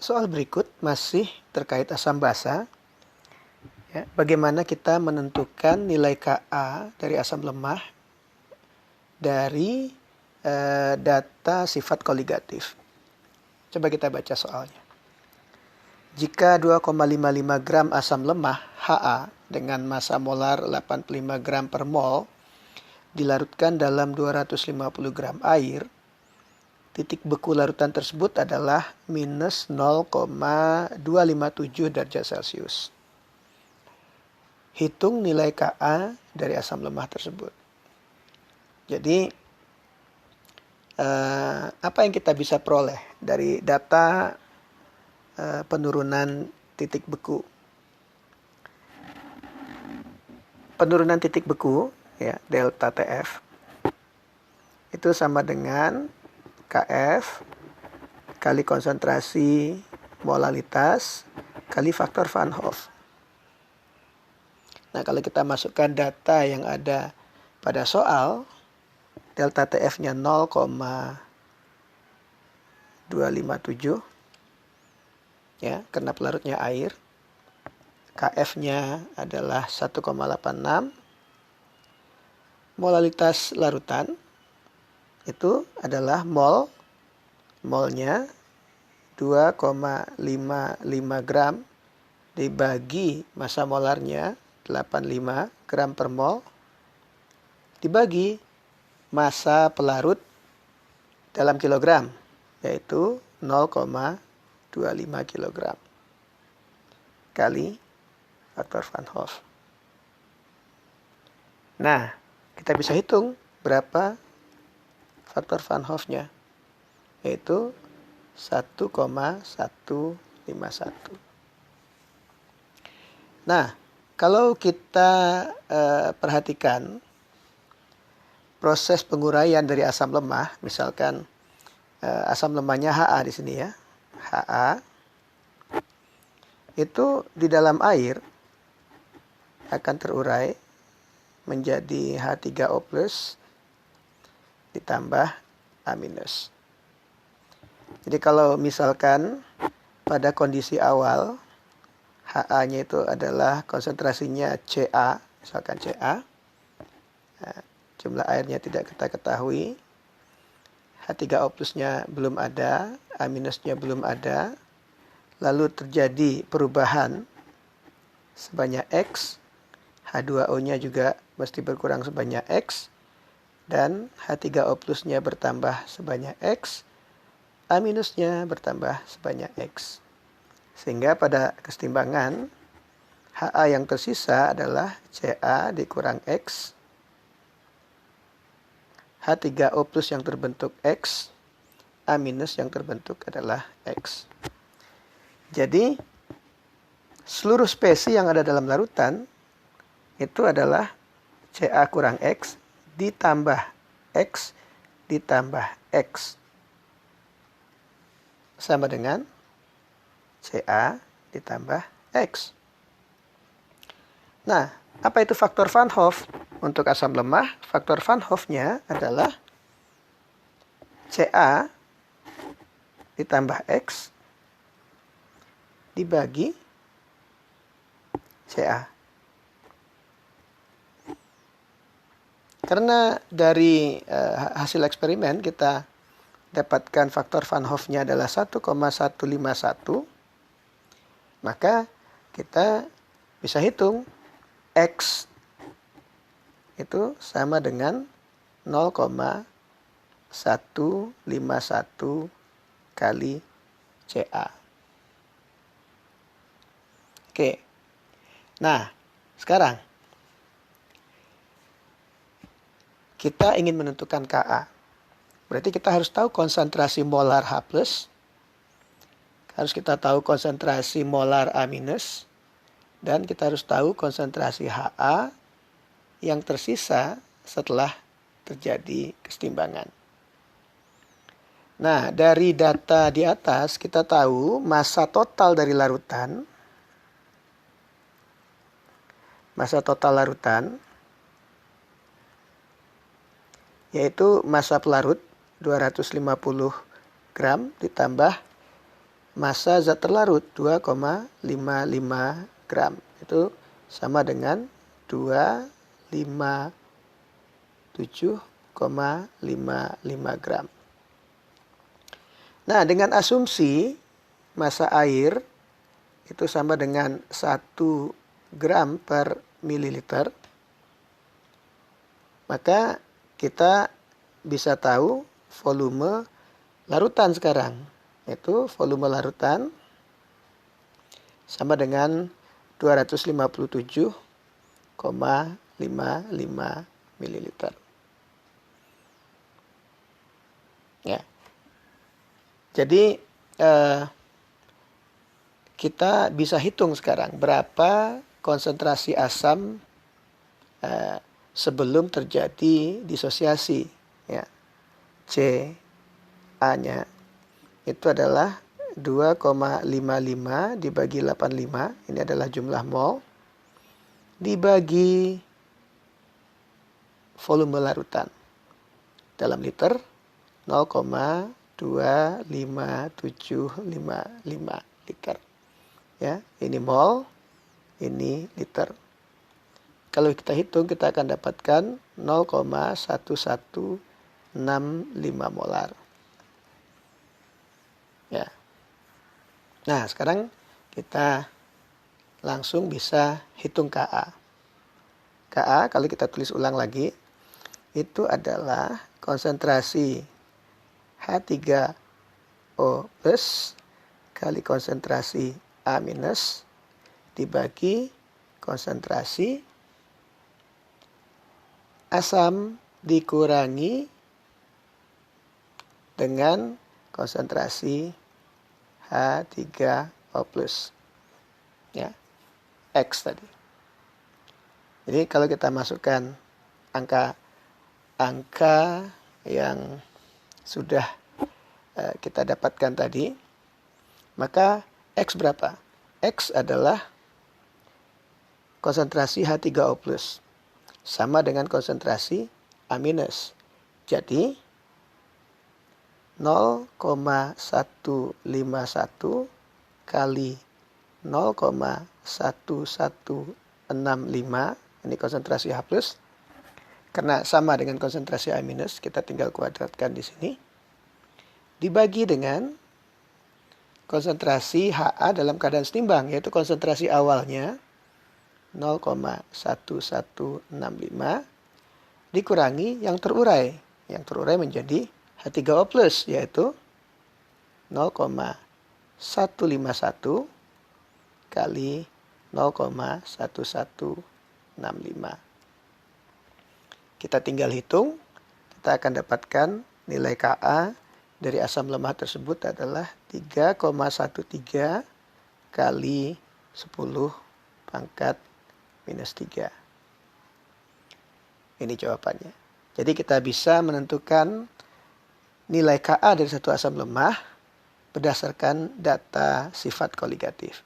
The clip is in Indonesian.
Soal berikut masih terkait asam basa. Ya, bagaimana kita menentukan nilai Ka dari asam lemah dari data sifat koligatif. Coba kita baca soalnya. Jika 2,55 gram asam lemah Ha dengan massa molar 85 gram per mol dilarutkan dalam 250 gram air, titik beku larutan tersebut adalah minus 0,257 derajat Celcius. Hitung nilai Ka dari asam lemah tersebut. Jadi, apa yang kita bisa peroleh dari data penurunan titik beku? Penurunan titik beku, ya, delta TF, itu sama dengan Kf kali konsentrasi molalitas kali faktor Van Hoff. Nah, kalau kita masukkan data yang ada pada soal, delta TF-nya 0,257, ya, karena pelarutnya air. Kf-nya adalah 1,86. Molalitas larutan itu adalah molnya 2,55 gram dibagi massa molarnya 85 gram per mol dibagi massa pelarut dalam kilogram, yaitu 0,25 kilogram kali faktor Van Hoff. Nah, kita bisa hitung berapa faktor Van Hoff-nya, yaitu 1,151. Nah, kalau kita perhatikan proses penguraian dari asam lemah, misalkan asam lemahnya Ha di sini, ya, Ha itu di dalam air akan terurai menjadi H3O+ ditambah A-. Jadi kalau misalkan pada kondisi awal Ha-nya itu adalah konsentrasinya Ca, misalkan Ca, nah, jumlah airnya tidak kita ketahui, H3O+-nya belum ada, A-nya belum ada, lalu terjadi perubahan sebanyak X, H2O-nya juga mesti berkurang sebanyak X, dan H3O+-nya bertambah sebanyak X, A-nya bertambah sebanyak X. Sehingga pada kesetimbangan, Ha yang tersisa adalah Ca dikurang X, H3O+ yang terbentuk X, A- yang terbentuk adalah X. Jadi, seluruh spesies yang ada dalam larutan itu adalah Ca kurang X ditambah X ditambah X sama dengan Ca ditambah X. Nah, apa itu faktor Van Hoff? Untuk asam lemah, faktor Van Hoff-nya adalah Ca ditambah X dibagi Ca. Karena dari hasil eksperimen kita dapatkan faktor Van Hoff-nya adalah 1,151, maka kita bisa hitung X itu sama dengan 0,151 kali Ca. Oke. Nah, sekarang kita ingin menentukan Ka. Berarti kita harus tahu konsentrasi molar H+, harus kita tahu konsentrasi molar A-, dan kita harus tahu konsentrasi Ha yang tersisa setelah terjadi kesetimbangan. Nah, dari data di atas kita tahu massa total dari larutan, yaitu massa pelarut 250 gram ditambah massa zat terlarut 2,55 gram. Itu sama dengan 257,55 gram. Nah, dengan asumsi massa air itu sama dengan 1 gram per mililiter, maka kita bisa tahu volume larutan sekarang. Itu volume larutan sama dengan 257,55 mililiter. Ya. Jadi kita bisa hitung sekarang berapa konsentrasi asam sebelum terjadi disosiasi. Ya. CA-nya itu adalah 2,55 dibagi 85. Ini adalah jumlah mol. Dibagi volume larutan. Dalam liter 0,25755 liter. Ya, ini mol, ini liter. Kalau kita hitung kita akan dapatkan 0,1165 molar. Ya. Nah, sekarang kita langsung bisa hitung Ka. Ka kalau kita tulis ulang lagi itu adalah konsentrasi H3O+ kali konsentrasi A- dibagi konsentrasi asam dikurangi dengan konsentrasi H3O+. Ya, X tadi. Jadi kalau kita masukkan angka yang sudah kita dapatkan tadi, maka X berapa? X adalah konsentrasi H3O+, sama dengan konsentrasi A-. Jadi 0,151 kali 0,1165, ini konsentrasi H+, karena sama dengan konsentrasi A-, kita tinggal kuadratkan di sini, dibagi dengan konsentrasi Ha dalam keadaan setimbang, yaitu konsentrasi awalnya 0,1165 dikurangi yang terurai. Yang terurai menjadi H3O+, yaitu 0,151 kali 0,1165. Kita tinggal hitung, kita akan dapatkan nilai Ka dari asam lemah tersebut adalah 3,13 kali 10⁻³ -3. Ini jawabannya. Jadi kita bisa menentukan nilai Ka dari satu asam lemah berdasarkan data sifat koligatif.